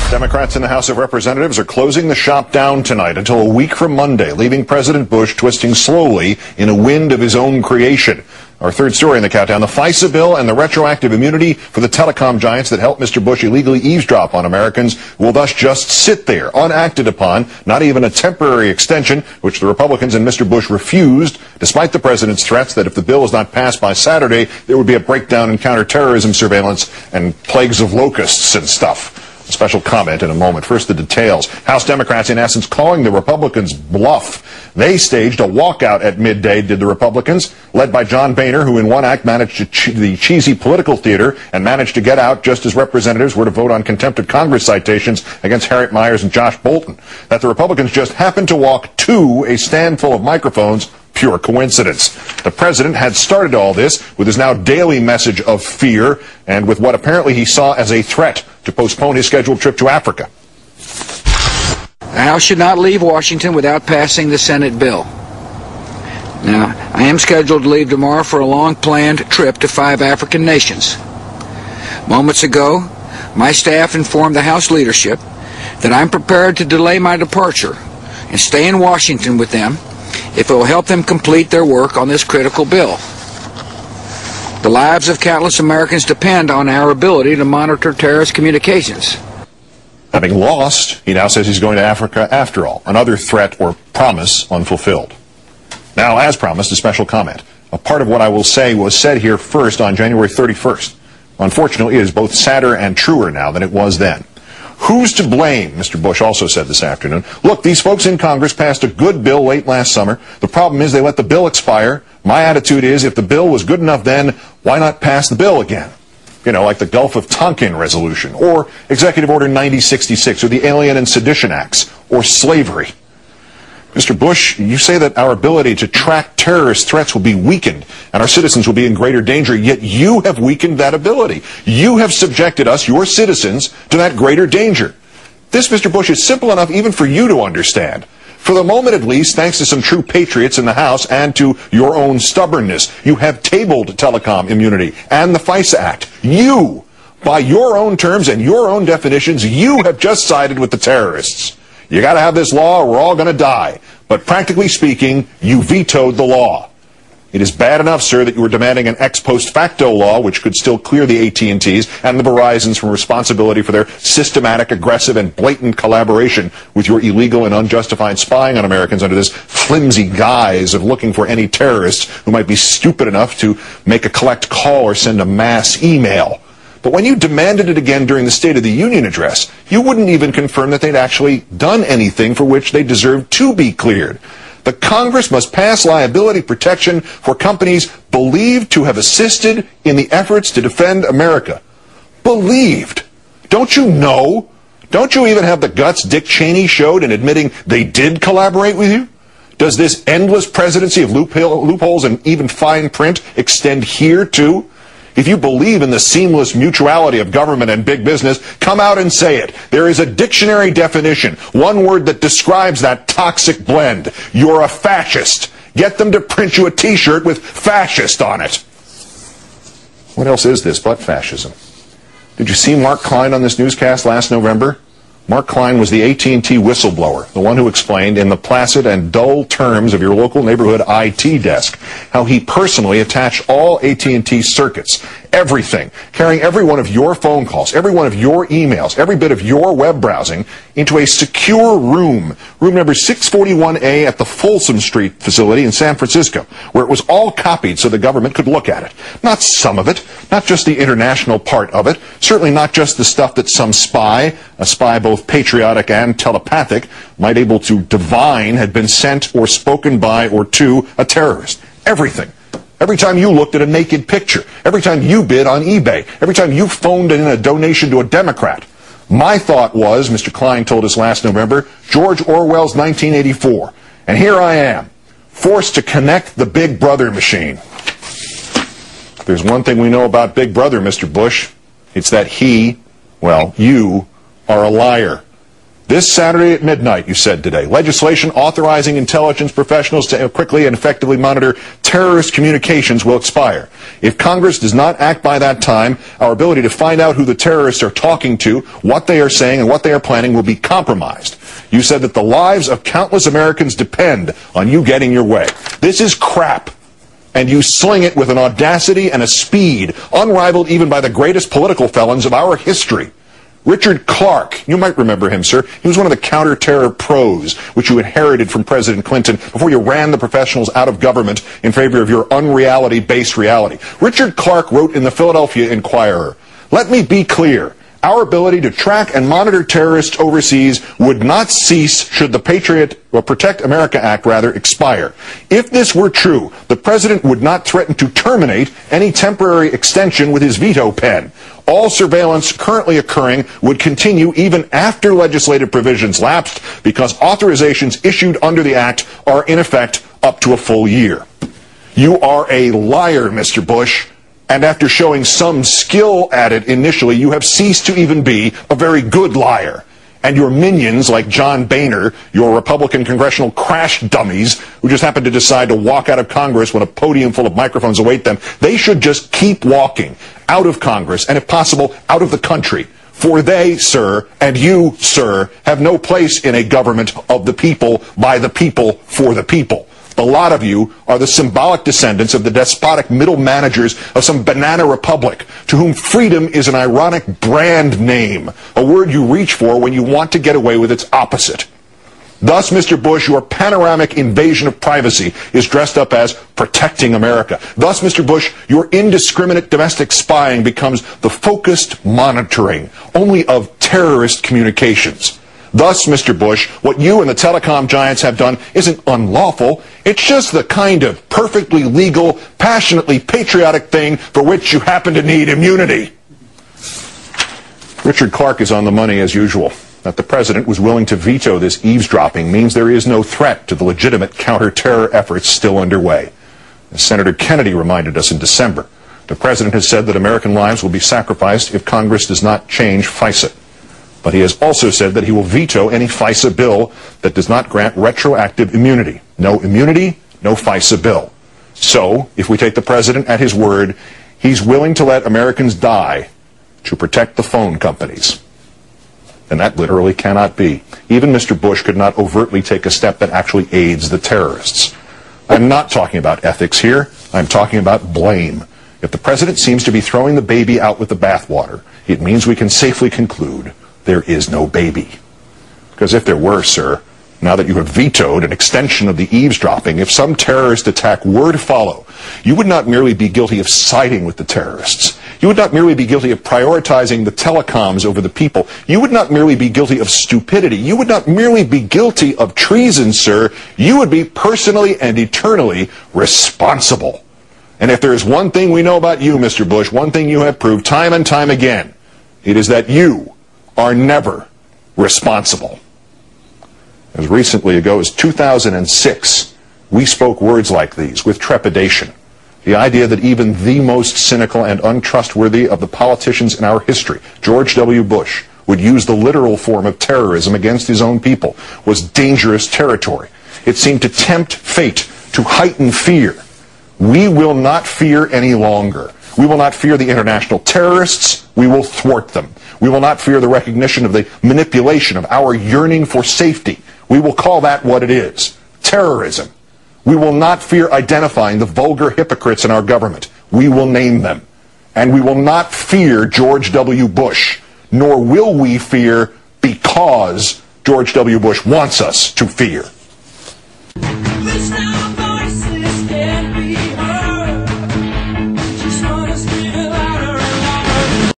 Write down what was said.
Democrats in the House of Representatives are closing the shop down tonight until a week from Monday, leaving President Bush twisting slowly in a wind of his own creation. Our third story in the countdown, the FISA bill and the retroactive immunity for the telecom giants that helped Mr. Bush illegally eavesdrop on Americans will thus just sit there, unacted upon, not even a temporary extension, which the Republicans and Mr. Bush refused, despite the president's threats that if the bill is not passed by Saturday, there would be a breakdown in counterterrorism surveillance and plagues of locusts and stuff. A special comment in a moment. First, the details. House Democrats, in essence, calling the Republicans bluff. They staged a walkout at midday, did the Republicans, led by John Boehner, who in one act managed the cheesy political theater and managed to get out just as representatives were to vote on contempt of Congress citations against Harriet Miers and Josh Bolton. That the Republicans just happened to walk to a stand full of microphones, pure coincidence. The president had started all this with his now daily message of fear and with what apparently he saw as a threat to postpone his scheduled trip to Africa. The House should not leave Washington without passing the Senate bill. Now, I am scheduled to leave tomorrow for a long-planned trip to 5 African nations. Moments ago, my staff informed the House leadership that I'm prepared to delay my departure and stay in Washington with them if it will help them complete their work on this critical bill. The lives of countless Americans depend on our ability to monitor terrorist communications. Having lost, he now says he's going to Africa after all, another threat or promise unfulfilled. Now, as promised, a special comment. A part of what I will say was said here first on January 31st. Unfortunately, it is both sadder and truer now than it was then. Who's to blame? Mr. Bush also said this afternoon. Look, these folks in Congress passed a good bill late last summer. The problem is they let the bill expire. My attitude is if the bill was good enough then, why not pass the bill again? You know, like the Gulf of Tonkin resolution, or Executive Order 9066, or the Alien and Sedition Acts, or slavery. Mr. Bush, you say that our ability to track terrorist threats will be weakened and our citizens will be in greater danger, yet you have weakened that ability. You have subjected us, your citizens, to that greater danger. This, Mr. Bush, is simple enough even for you to understand. For the moment, at least, thanks to some true patriots in the House and to your own stubbornness, you have tabled telecom immunity and the FISA Act. You, by your own terms and your own definitions, you have just sided with the terrorists. You got to have this law or we're all going to die. But practically speaking, you vetoed the law. It is bad enough, sir, that you were demanding an ex post facto law which could still clear the AT&Ts and the Verizons from responsibility for their systematic, aggressive, and blatant collaboration with your illegal and unjustified spying on Americans under this flimsy guise of looking for any terrorists who might be stupid enough to make a collect call or send a mass email. But when you demanded it again during the State of the Union address, you wouldn't even confirm that they'd actually done anything for which they deserved to be cleared. The Congress must pass liability protection for companies believed to have assisted in the efforts to defend America. Believed. Don't you know? Don't you even have the guts Dick Cheney showed in admitting they did collaborate with you? Does this endless presidency of loopholes and even fine print extend here too? If you believe in the seamless mutuality of government and big business, come out and say it. There is a dictionary definition, one word that describes that toxic blend. You're a fascist. Get them to print you a T-shirt with fascist on it. What else is this but fascism? Did you see Mark Klein on this newscast last November? Mark Klein was the AT&T whistleblower, the one who explained in the placid and dull terms of your local neighborhood IT desk how he personally attached all AT&T circuits, everything, carrying every one of your phone calls, every one of your emails, every bit of your web browsing into a secure room number 641A at the Folsom Street facility in San Francisco, where it was all copied so the government could look at it. Not some of it, not just the international part of it, certainly not just the stuff that some spy, a spy both patriotic and telepathic, might able to divine had been sent or spoken by or to a terrorist. Everything. Every time you looked at a naked picture, every time you bid on eBay, every time you phoned in a donation to a Democrat. My thought was, Mr. Klein told us last November, George Orwell's 1984. And here I am, forced to connect the Big Brother machine. If there's one thing we know about Big Brother, Mr. Bush, it's that he, well, you, are a liar. This Saturday at midnight, you said today, legislation authorizing intelligence professionals to quickly and effectively monitor terrorist communications will expire. If Congress does not act by that time, our ability to find out who the terrorists are talking to, what they are saying, and what they are planning will be compromised. You said that the lives of countless Americans depend on you getting your way. This is crap. And you sling it with an audacity and a speed unrivaled even by the greatest political felons of our history. Richard Clarke, you might remember him, sir. He was one of the counter-terror pros, which you inherited from President Clinton before you ran the professionals out of government in favor of your unreality-based reality. Richard Clarke wrote in the Philadelphia Inquirer, "Let me be clear. Our ability to track and monitor terrorists overseas would not cease should the Protect America Act expire. If this were true, the president would not threaten to terminate any temporary extension with his veto pen. All surveillance currently occurring would continue even after legislative provisions lapsed because authorizations issued under the act are in effect up to a full year." You are a liar, Mr. Bush. And after showing some skill at it initially, you have ceased to even be a very good liar. And your minions, like John Boehner, your Republican congressional crash dummies, who just happen to decide to walk out of Congress when a podium full of microphones await them, they should just keep walking out of Congress, and if possible, out of the country. For they, sir, and you, sir, have no place in a government of the people, by the people, for the people. A lot of you are the symbolic descendants of the despotic middle managers of some banana republic, to whom freedom is an ironic brand name, a word you reach for when you want to get away with its opposite. Thus, Mr. Bush, your panoramic invasion of privacy is dressed up as protecting America. Thus, Mr. Bush, your indiscriminate domestic spying becomes the focused monitoring only of terrorist communications. Thus, Mr. Bush, what you and the telecom giants have done isn't unlawful. It's just the kind of perfectly legal, passionately patriotic thing for which you happen to need immunity. Richard Clarke is on the money as usual. That the president was willing to veto this eavesdropping means there is no threat to the legitimate counter-terror efforts still underway. As Senator Kennedy reminded us in December, the president has said that American lives will be sacrificed if Congress does not change FISA. But he has also said that he will veto any FISA bill that does not grant retroactive immunity. No immunity, no FISA bill. So, if we take the president at his word, he's willing to let Americans die to protect the phone companies. And that literally cannot be. Even Mr. Bush could not overtly take a step that actually aids the terrorists. I'm not talking about ethics here. I'm talking about blame. If the president seems to be throwing the baby out with the bathwater, it means we can safely conclude there is no baby. Because if there were, sir, now that you have vetoed an extension of the eavesdropping, if some terrorist attack were to follow, you would not merely be guilty of siding with the terrorists. You would not merely be guilty of prioritizing the telecoms over the people. You would not merely be guilty of stupidity. You would not merely be guilty of treason, sir. You would be personally and eternally responsible. And if there is one thing we know about you, Mr. Bush, one thing you have proved time and time again, it is that you are never responsible. As recently ago as 2006, we spoke words like these with trepidation. The idea that even the most cynical and untrustworthy of the politicians in our history, George W. Bush, would use the literal form of terrorism against his own people was dangerous territory. It seemed to tempt fate, to heighten fear. We will not fear any longer. We will not fear the international terrorists. We will thwart them. We will not fear the recognition of the manipulation of our yearning for safety. We will call that what it is, terrorism. We will not fear identifying the vulgar hypocrites in our government. We will name them. And we will not fear George W. Bush, nor will we fear because George W. Bush wants us to fear.